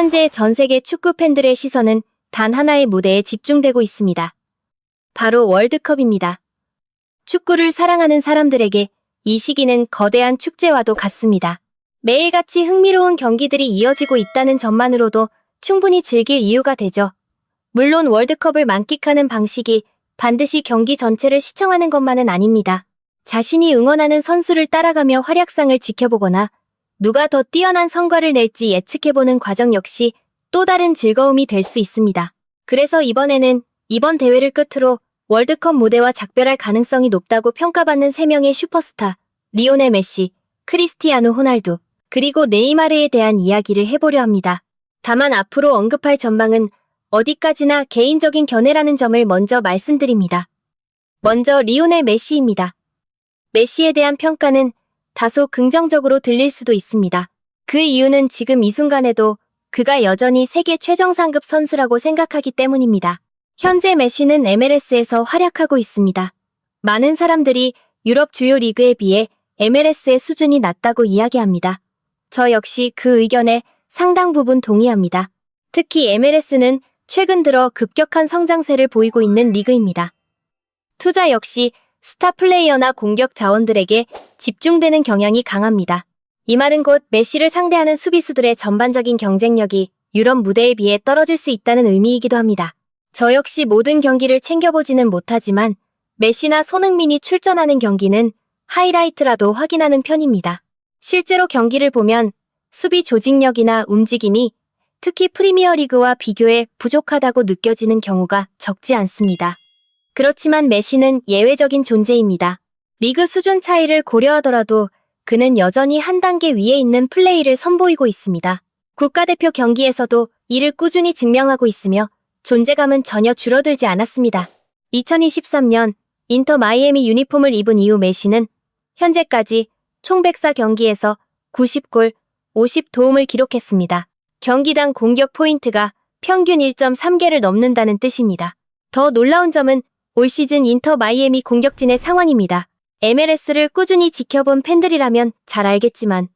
현재 전 세계 축구 팬들의 시선은 단 하나의 무대에 집중되고 있습니다. 바로 월드컵입니다. 축구를 사랑하는 사람들에게 이 시기는 거대한 축제와도 같습니다. 매일같이 흥미로운 경기들이 이어지고 있다는 점만으로도 충분히 즐길 이유가 되죠. 물론 월드컵을 만끽하는 방식이 반드시 경기 전체를 시청하는 것만은 아닙니다. 자신이 응원하는 선수를 따라가며 활약상을 지켜보거나 누가 더 뛰어난 성과를 낼지 예측해보는 과정 역시 또 다른 즐거움이 될 수 있습니다. 그래서 이번에는 이번 대회를 끝으로 월드컵 무대와 작별할 가능성이 높다고 평가받는 3명의 슈퍼스타, 리오넬 메시, 크리스티아누 호날두, 그리고 네이마르에 대한 이야기를 해보려 합니다. 다만 앞으로 언급할 전망은 어디까지나 개인적인 견해라는 점을 먼저 말씀드립니다. 먼저 리오넬 메시입니다. 메시에 대한 평가는 다소 긍정적으로 들릴 수도 있습니다. 그 이유는 지금 이 순간에도 그가 여전히 세계 최정상급 선수라고 생각하기 때문입니다. 현재 메시는 MLS에서 활약하고 있습니다. 많은 사람들이 유럽 주요 리그에 비해 MLS의 수준이 낮다고 이야기합니다. 저 역시 그 의견에 상당 부분 동의합니다. 특히 MLS는 최근 들어 급격한 성장세를 보이고 있는 리그입니다. 투자 역시 스타 플레이어나 공격 자원들에게 집중되는 경향이 강합니다. 이 말은 곧 메시를 상대하는 수비수들의 전반적인 경쟁력이 유럽 무대에 비해 떨어질 수 있다는 의미이기도 합니다. 저 역시 모든 경기를 챙겨보지는 못하지만 메시나 손흥민이 출전하는 경기는 하이라이트라도 확인하는 편입니다. 실제로 경기를 보면 수비 조직력이나 움직임이 특히 프리미어리그와 비교해 부족하다고 느껴지는 경우가 적지 않습니다. 그렇지만 메시는 예외적인 존재입니다. 리그 수준 차이를 고려하더라도 그는 여전히 한 단계 위에 있는 플레이를 선보이고 있습니다. 국가대표 경기에서도 이를 꾸준히 증명하고 있으며 존재감은 전혀 줄어들지 않았습니다. 2023년 인터 마이애미 유니폼을 입은 이후 메시는 현재까지 총 104경기에서 90골, 50도움을 기록했습니다. 경기당 공격 포인트가 평균 1.3개를 넘는다는 뜻입니다. 더 놀라운 점은 올 시즌 인터 마이애미 공격진의 상황입니다. MLS를 꾸준히 지켜본 팬들이라면 잘 알겠지만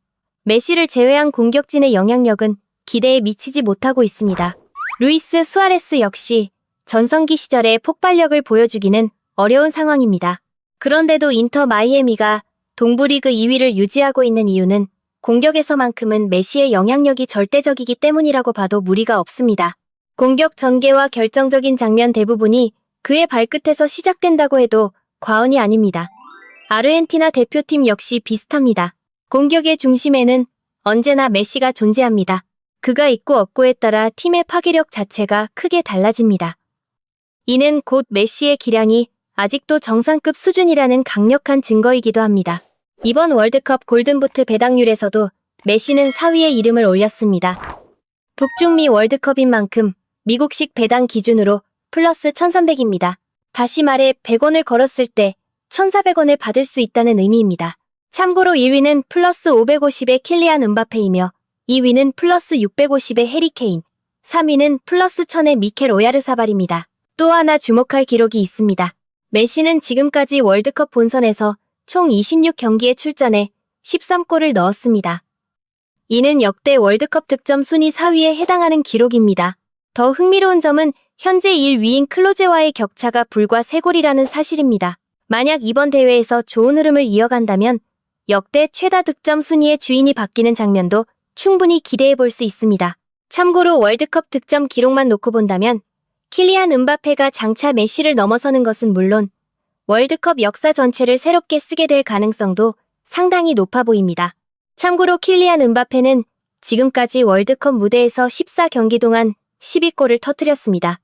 메시를 제외한 공격진의 영향력은 기대에 미치지 못하고 있습니다. 루이스 수아레스 역시 전성기 시절의 폭발력을 보여주기는 어려운 상황입니다. 그런데도 인터 마이애미가 동부리그 2위를 유지하고 있는 이유는 공격에서만큼은 메시의 영향력이 절대적이기 때문이라고 봐도 무리가 없습니다. 공격 전개와 결정적인 장면 대부분이 그의 발끝에서 시작된다고 해도 과언이 아닙니다. 아르헨티나 대표팀 역시 비슷합니다. 공격의 중심에는 언제나 메시가 존재합니다. 그가 있고 없고에 따라 팀의 파괴력 자체가 크게 달라집니다. 이는 곧 메시의 기량이 아직도 정상급 수준이라는 강력한 증거이기도 합니다. 이번 월드컵 골든부트 배당률에서도 메시는 4위에 이름을 올렸습니다. 북중미 월드컵인 만큼 미국식 배당 기준으로 플러스 1300입니다. 다시 말해 100원을 걸었을 때 1400원을 받을 수 있다는 의미입니다. 참고로 1위는 플러스 550의 킬리안 음바페이며 2위는 플러스 650의 해리케인, 3위는 플러스 1000의 미켈 오야르사발입니다. 또 하나 주목할 기록이 있습니다. 메시는 지금까지 월드컵 본선에서 총 26경기에 출전해 13골을 넣었습니다. 이는 역대 월드컵 득점 순위 4위에 해당하는 기록입니다. 더 흥미로운 점은 현재 1위인 클로제와의 격차가 불과 3골이라는 사실입니다. 만약 이번 대회에서 좋은 흐름을 이어간다면 역대 최다 득점 순위의 주인이 바뀌는 장면도 충분히 기대해볼 수 있습니다. 참고로 월드컵 득점 기록만 놓고 본다면 킬리안 음바페가 장차 메시를 넘어서는 것은 물론 월드컵 역사 전체를 새롭게 쓰게 될 가능성도 상당히 높아 보입니다. 참고로 킬리안 음바페는 지금까지 월드컵 무대에서 14경기 동안 12골을 터뜨렸습니다.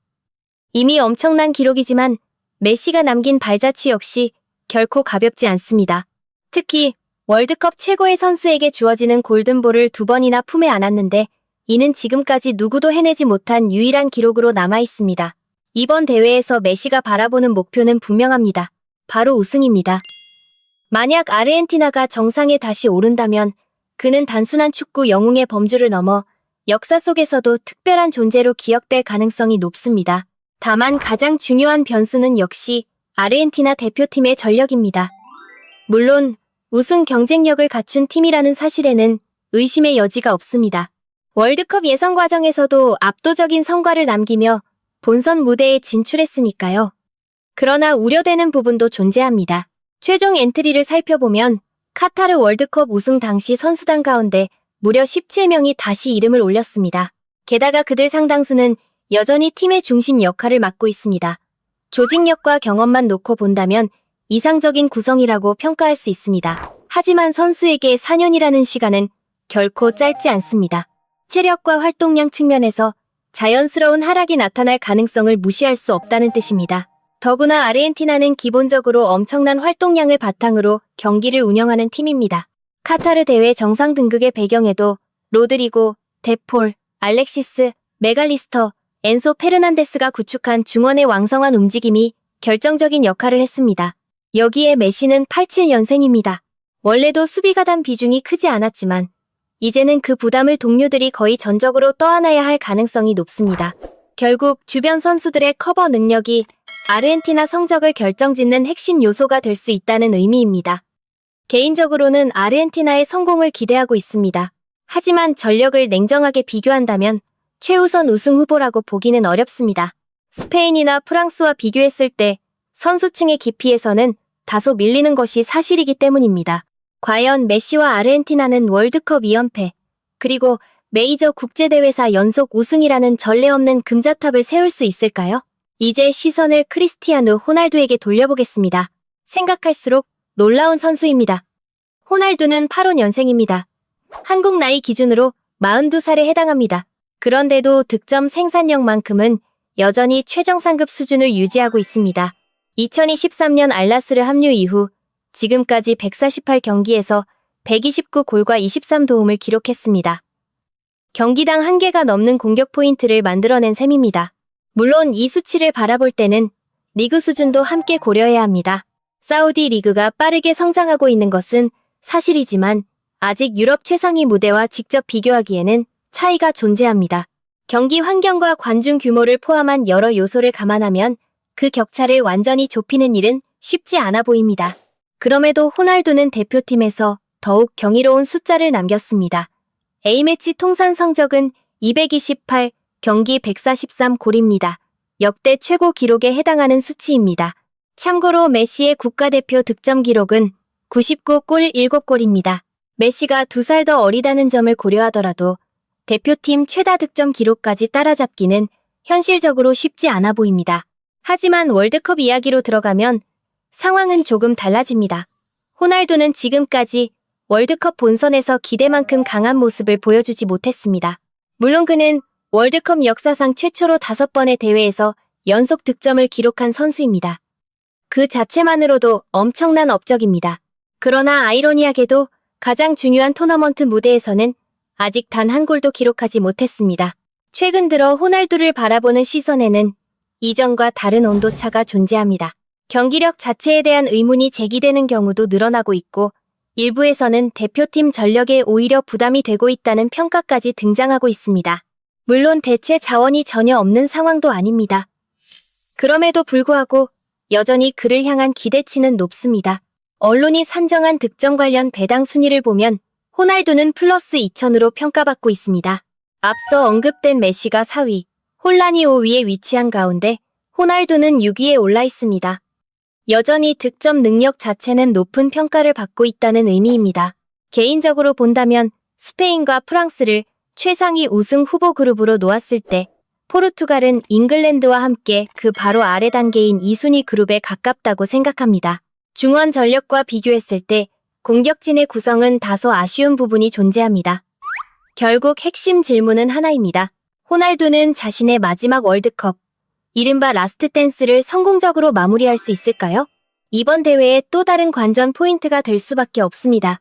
이미 엄청난 기록이지만 메시가 남긴 발자취 역시 결코 가볍지 않습니다. 특히 월드컵 최고의 선수에게 주어지는 골든볼을 2번이나 품에 안았는데 이는 지금까지 누구도 해내지 못한 유일한 기록으로 남아있습니다. 이번 대회에서 메시가 바라보는 목표는 분명합니다. 바로 우승입니다. 만약 아르헨티나가 정상에 다시 오른다면 그는 단순한 축구 영웅의 범주를 넘어 역사 속에서도 특별한 존재로 기억될 가능성이 높습니다. 다만 가장 중요한 변수는 역시 아르헨티나 대표팀의 전력입니다. 물론 우승 경쟁력을 갖춘 팀이라는 사실에는 의심의 여지가 없습니다. 월드컵 예선 과정에서도 압도적인 성과를 남기며 본선 무대에 진출했으니까요. 그러나 우려되는 부분도 존재합니다. 최종 엔트리를 살펴보면 카타르 월드컵 우승 당시 선수단 가운데 무려 17명이 다시 이름을 올렸습니다. 게다가 그들 상당수는 여전히 팀의 중심 역할을 맡고 있습니다. 조직력과 경험만 놓고 본다면 이상적인 구성이라고 평가할 수 있습니다. 하지만 선수에게 4년이라는 시간은 결코 짧지 않습니다. 체력과 활동량 측면에서 자연스러운 하락이 나타날 가능성을 무시할 수 없다는 뜻입니다. 더구나 아르헨티나는 기본적으로 엄청난 활동량을 바탕으로 경기를 운영하는 팀입니다. 카타르 대회 정상 등극의 배경에도 로드리고, 데폴, 알렉시스, 메갈리스터, 엔소 페르난데스가 구축한 중원의 왕성한 움직임이 결정적인 역할을 했습니다. 여기에 메시는 87년생입니다. 원래도 수비 가담 비중이 크지 않았지만 이제는 그 부담을 동료들이 거의 전적으로 떠안아야 할 가능성이 높습니다. 결국 주변 선수들의 커버 능력이 아르헨티나 성적을 결정짓는 핵심 요소가 될 수 있다는 의미입니다. 개인적으로는 아르헨티나의 성공을 기대하고 있습니다. 하지만 전력을 냉정하게 비교한다면 최우선 우승 후보라고 보기는 어렵습니다. 스페인이나 프랑스와 비교했을 때 선수층의 깊이에서는 다소 밀리는 것이 사실이기 때문입니다. 과연 메시와 아르헨티나는 월드컵 2연패, 그리고 메이저 국제대회사 연속 우승이라는 전례 없는 금자탑을 세울 수 있을까요? 이제 시선을 크리스티아누 호날두에게 돌려보겠습니다. 생각할수록 놀라운 선수입니다. 호날두는 85년생입니다. 한국 나이 기준으로 42살에 해당합니다. 그런데도 득점 생산력만큼은 여전히 최정상급 수준을 유지하고 있습니다. 2023년 알나스르 합류 이후 지금까지 148경기에서 129골과 23도움을 기록했습니다. 경기당 1개가 넘는 공격 포인트를 만들어낸 셈입니다. 물론 이 수치를 바라볼 때는 리그 수준도 함께 고려해야 합니다. 사우디 리그가 빠르게 성장하고 있는 것은 사실이지만 아직 유럽 최상위 무대와 직접 비교하기에는 차이가 존재합니다. 경기 환경과 관중 규모를 포함한 여러 요소를 감안하면 그 격차를 완전히 좁히는 일은 쉽지 않아 보입니다. 그럼에도 호날두는 대표팀에서 더욱 경이로운 숫자를 남겼습니다. A매치 통산 성적은 228, 경기 143골입니다. 역대 최고 기록에 해당하는 수치입니다. 참고로 메시의 국가대표 득점 기록은 99골 7골입니다. 메시가 2살 더 어리다는 점을 고려하더라도 대표팀 최다 득점 기록까지 따라잡기는 현실적으로 쉽지 않아 보입니다. 하지만 월드컵 이야기로 들어가면 상황은 조금 달라집니다. 호날두는 지금까지 월드컵 본선에서 기대만큼 강한 모습을 보여주지 못했습니다. 물론 그는 월드컵 역사상 최초로 5번의 대회에서 연속 득점을 기록한 선수입니다. 그 자체만으로도 엄청난 업적입니다. 그러나 아이러니하게도 가장 중요한 토너먼트 무대에서는 아직 단 한 골도 기록하지 못했습니다. 최근 들어 호날두를 바라보는 시선에는 이전과 다른 온도차가 존재합니다. 경기력 자체에 대한 의문이 제기되는 경우도 늘어나고 있고 일부에서는 대표팀 전력에 오히려 부담이 되고 있다는 평가까지 등장하고 있습니다. 물론 대체 자원이 전혀 없는 상황도 아닙니다. 그럼에도 불구하고 여전히 그를 향한 기대치는 높습니다. 언론이 산정한 득점 관련 배당 순위를 보면 호날두는 플러스 2000으로 평가받고 있습니다. 앞서 언급된 메시가 4위, 혼란이 5위에 위치한 가운데 호날두는 6위에 올라 있습니다. 여전히 득점 능력 자체는 높은 평가를 받고 있다는 의미입니다. 개인적으로 본다면 스페인과 프랑스를 최상위 우승 후보 그룹으로 놓았을 때 포르투갈은 잉글랜드와 함께 그 바로 아래 단계인 2순위 그룹에 가깝다고 생각합니다. 중원 전력과 비교했을 때 공격진의 구성은 다소 아쉬운 부분이 존재합니다. 결국 핵심 질문은 하나입니다. 호날두는 자신의 마지막 월드컵, 이른바 라스트 댄스를 성공적으로 마무리할 수 있을까요? 이번 대회의 또 다른 관전 포인트가 될 수밖에 없습니다.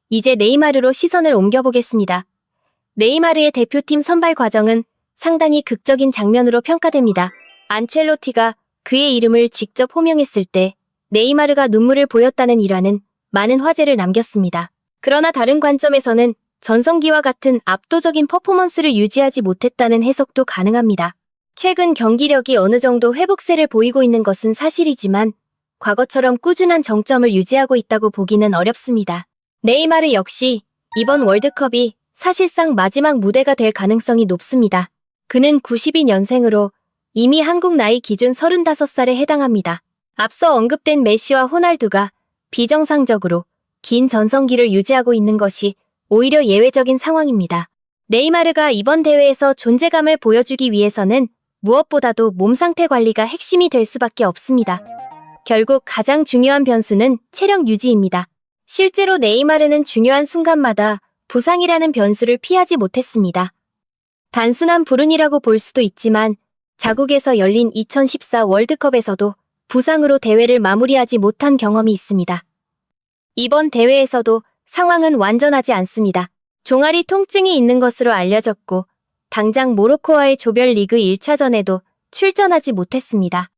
이제 네이마르로 시선을 옮겨보겠습니다. 네이마르의 대표팀 선발 과정은 상당히 극적인 장면으로 평가됩니다. 안첼로티가 그의 이름을 직접 호명했을 때 네이마르가 눈물을 보였다는 일화는 많은 화제를 남겼습니다. 그러나 다른 관점에서는 전성기와 같은 압도적인 퍼포먼스를 유지하지 못했다는 해석도 가능합니다. 최근 경기력이 어느 정도 회복세를 보이고 있는 것은 사실이지만 과거처럼 꾸준한 정점을 유지하고 있다고 보기는 어렵습니다. 네이마르 역시 이번 월드컵이 사실상 마지막 무대가 될 가능성이 높습니다. 그는 92년생으로 이미 한국 나이 기준 35살에 해당합니다. 앞서 언급된 메시와 호날두가 비정상적으로 긴 전성기를 유지하고 있는 것이 오히려 예외적인 상황입니다. 네이마르가 이번 대회에서 존재감을 보여주기 위해서는 무엇보다도 몸 상태 관리가 핵심이 될 수밖에 없습니다. 결국 가장 중요한 변수는 체력 유지입니다. 실제로 네이마르는 중요한 순간마다 부상이라는 변수를 피하지 못했습니다. 단순한 불운이라고 볼 수도 있지만 자국에서 열린 2014 월드컵에서도 부상으로 대회를 마무리하지 못한 경험이 있습니다. 이번 대회에서도 상황은 완전하지 않습니다. 종아리 통증이 있는 것으로 알려졌고 당장 모로코와의 조별리그 1차전에도 출전하지 못했습니다.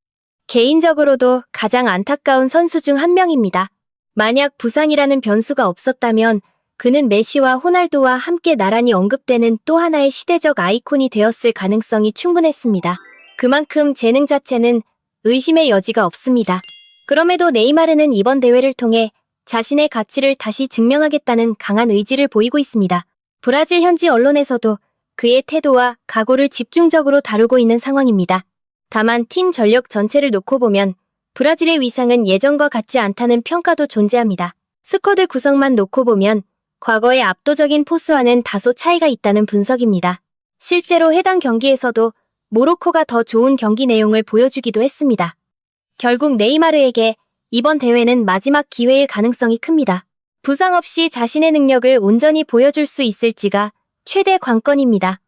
개인적으로도 가장 안타까운 선수 중 한 명입니다. 만약 부상이라는 변수가 없었다면 그는 메시와 호날두와 함께 나란히 언급되는 또 하나의 시대적 아이콘이 되었을 가능성이 충분했습니다. 그만큼 재능 자체는 의심의 여지가 없습니다. 그럼에도 네이마르는 이번 대회를 통해 자신의 가치를 다시 증명하겠다는 강한 의지를 보이고 있습니다. 브라질 현지 언론에서도 그의 태도와 각오를 집중적으로 다루고 있는 상황입니다. 다만 팀 전력 전체를 놓고 보면 브라질의 위상은 예전과 같지 않다는 평가도 존재합니다. 스쿼드 구성만 놓고 보면 과거의 압도적인 포스와는 다소 차이가 있다는 분석입니다. 실제로 해당 경기에서도 모로코가 더 좋은 경기 내용을 보여주기도 했습니다. 결국 네이마르에게 이번 대회는 마지막 기회일 가능성이 큽니다. 부상 없이 자신의 능력을 온전히 보여줄 수 있을지가 최대 관건입니다.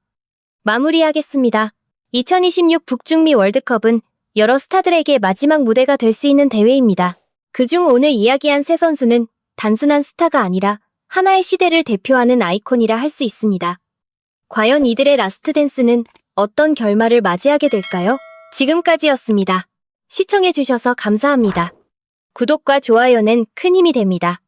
마무리하겠습니다. 2026 북중미 월드컵은 여러 스타들에게 마지막 무대가 될 수 있는 대회입니다. 그중 오늘 이야기한 세 선수는 단순한 스타가 아니라 하나의 시대를 대표하는 아이콘이라 할 수 있습니다. 과연 이들의 라스트 댄스는 어떤 결말을 맞이하게 될까요? 지금까지였습니다. 시청해주셔서 감사합니다. 구독과 좋아요는 큰 힘이 됩니다.